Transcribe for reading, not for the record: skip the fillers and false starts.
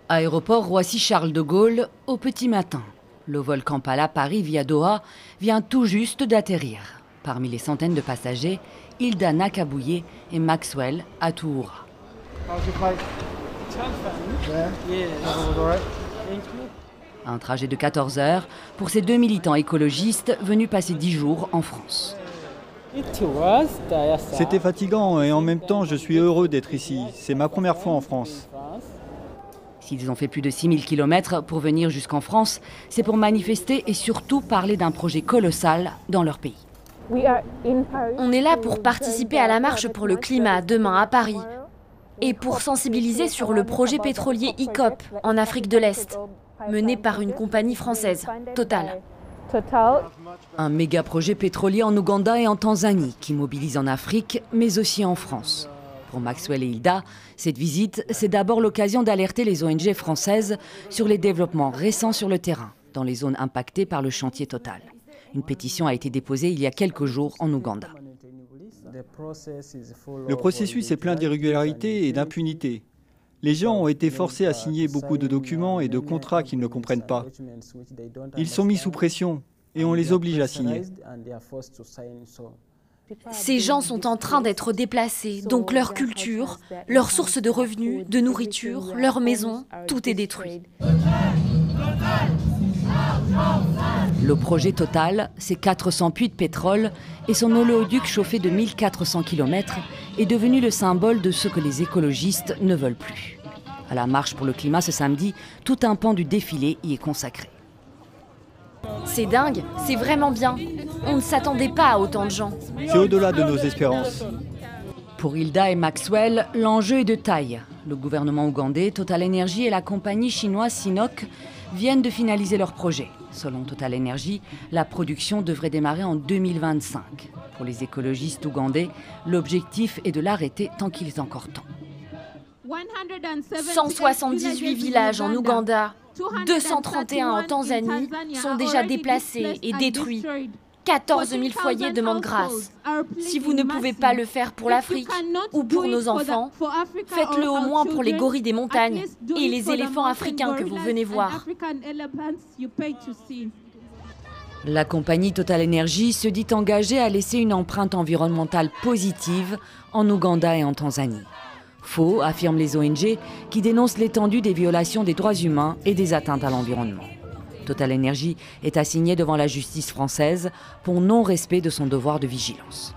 Aéroport Roissy-Charles de Gaulle, au petit matin. Le vol Kampala-Paris via Doha vient tout juste d'atterrir. Parmi les centaines de passagers, Hilda Nakabouye et Maxwell Atuura. Un trajet de 14 heures pour ces deux militants écologistes venus passer 10 jours en France. C'était fatigant et en même temps je suis heureux d'être ici. C'est ma première fois en France. S'ils ont fait plus de 6000 km pour venir jusqu'en France, c'est pour manifester et surtout parler d'un projet colossal dans leur pays. On est là pour participer à la marche pour le climat demain à Paris et pour sensibiliser sur le projet pétrolier ICOP en Afrique de l'Est, mené par une compagnie française, Total. Un méga projet pétrolier en Ouganda et en Tanzanie qui mobilise en Afrique, mais aussi en France. Pour Maxwell et Hilda, cette visite, c'est d'abord l'occasion d'alerter les ONG françaises sur les développements récents sur le terrain, dans les zones impactées par le chantier Total. Une pétition a été déposée il y a quelques jours en Ouganda. Le processus est plein d'irrégularités et d'impunité. Les gens ont été forcés à signer beaucoup de documents et de contrats qu'ils ne comprennent pas. Ils sont mis sous pression et on les oblige à signer. Ces gens sont en train d'être déplacés, donc leur culture, leur source de revenus, de nourriture, leur maison, tout est détruit. Le projet Total, c'est 400 puits de pétrole et son oléoduc chauffé de 1400 km est devenu le symbole de ce que les écologistes ne veulent plus. À la marche pour le climat ce samedi, tout un pan du défilé y est consacré. C'est dingue, c'est vraiment bien. On ne s'attendait pas à autant de gens. C'est au-delà de nos espérances. Pour Hilda et Maxwell, l'enjeu est de taille. Le gouvernement ougandais, Total Energy et la compagnie chinoise Sinopec viennent de finaliser leur projet. Selon Total Energy, la production devrait démarrer en 2025. Pour les écologistes ougandais, l'objectif est de l'arrêter tant qu'il est encore temps. 178 villages en Ouganda, 231 en Tanzanie sont déjà déplacés et détruits. 14 000 foyers demandent grâce. Si vous ne pouvez pas le faire pour l'Afrique ou pour nos enfants, faites-le au moins pour les gorilles des montagnes et les éléphants africains que vous venez voir. La compagnie Total Energy se dit engagée à laisser une empreinte environnementale positive en Ouganda et en Tanzanie. Faux, affirment les ONG, qui dénoncent l'étendue des violations des droits humains et des atteintes à l'environnement. Total Energy est assigné devant la justice française pour non-respect de son devoir de vigilance.